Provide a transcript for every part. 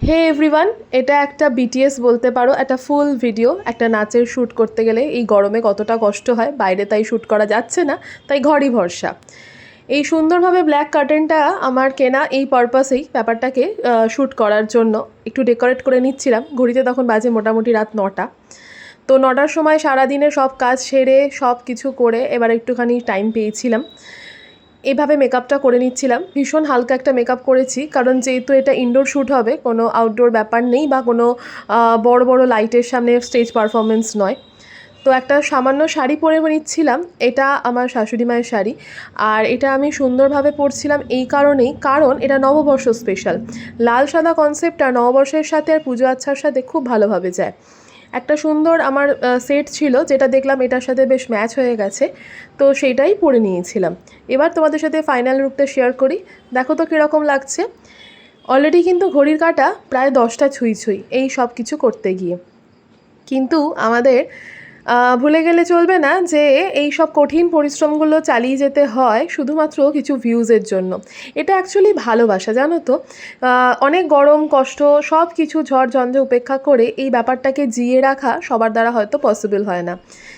হে everyone, এটা একটা BTS বলতে পারো, একটা ফুল ভিডিও। একটা নাচের শ্যুট করতে গেলে এই গরমে কতটা কষ্ট হয়, বাইরে তাই শ্যুট করা যাচ্ছে না, তাই ঘরই ভরসা। এই সুন্দরভাবে ব্ল্যাক কার্টেনটা আমার কেনা এই পারপাসেই, ব্যাপারটাকে শ্যুট করার জন্য একটু ডেকোরেট করে নিচ্ছিলাম। ঘড়িতে তখন বাজে মোটামুটি রাত 9টা। তো 9টার সময় সারাদিনে সব কাজ সেরে সব কিছু করে এবার একটুখানি টাইম পেয়েছিলাম, এইভাবে মেকআপটা করে নিচ্ছিলাম। ভীষণ হালকা একটা মেকআপ করেছি, কারণ যেহেতু এটা ইনডোর শ্যুট হবে, কোনো আউটডোর ব্যাপার নেই বা কোনো বড় বড় লাইটের সামনে স্টেজ পারফরমেন্স নয়। তো একটা সামান্য শাড়ি পরে নিচ্ছিলাম, এটা আমার শাশুড়ি মায়ের শাড়ি। আর এটা আমি সুন্দরভাবে পরছিলাম এই কারণেই, কারণ এটা নববর্ষ স্পেশাল। লাল সাদা কনসেপ্টটা নববর্ষের সাথে আর পুজো আচ্ছার সাথে খুব ভালোভাবে যায়। একটা সুন্দর আমার সেট ছিল, যেটা দেখলাম এটার সাথে বেশ ম্যাচ হয়ে গেছে, তো সেইটাই পরে নিয়েছিলাম। এবার তোমাদের সাথে ফাইনাল লুকটা শেয়ার করি, দেখো তো কীরকম লাগছে। অলরেডি কিন্তু ঘড়ির কাঁটা প্রায় 10টা ছুঁই ছুঁই এই সব কিছু করতে গিয়ে। কিন্তু আমাদের ভুলে গেলে চলবে না যে এই সব কঠিন পরিশ্রমগুলো চালিয়ে যেতে হয় শুধুমাত্র কিছু ভিউজের জন্য। এটা অ্যাকচুয়ালি ভালোবাসা, জানো তো। অনেক গরম কষ্ট সব কিছু ঝড় ঝঞ্ঝা উপেক্ষা করে এই ব্যাপারটাকে জিয়ে রাখা সবার দ্বারা হয়তো পসিবল হয় না,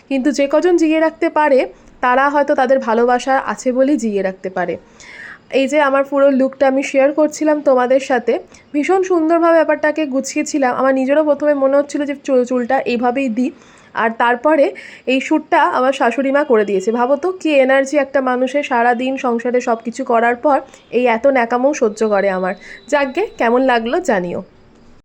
কিন্তু যে কজন জিয়ে রাখতে পারে তারা হয়তো তাদের ভালোবাসা আছে বলেই জিয়ে রাখতে পারে। এই যে আমার পুরো লুকটা আমি শেয়ার করছিলাম তোমাদের সাথে, ভীষণ সুন্দরভাবে ব্যাপারটাকে গুছিয়েছিলাম। আমার নিজেরও প্রথমে মনে হচ্ছিলো যে চুলটা এইভাবেই দিই, আর তারপরে এই শ্যুটটা আমার শাশুড়ি মা করে দিয়েছে। ভাবো তো কী এনার্জি একটা মানুষের, সারা দিন সংসারে সব কিছু করার পর এই এত ন্যাকামও সহ্য করে আমার। যাকগে, কেমন লাগলো জানিও।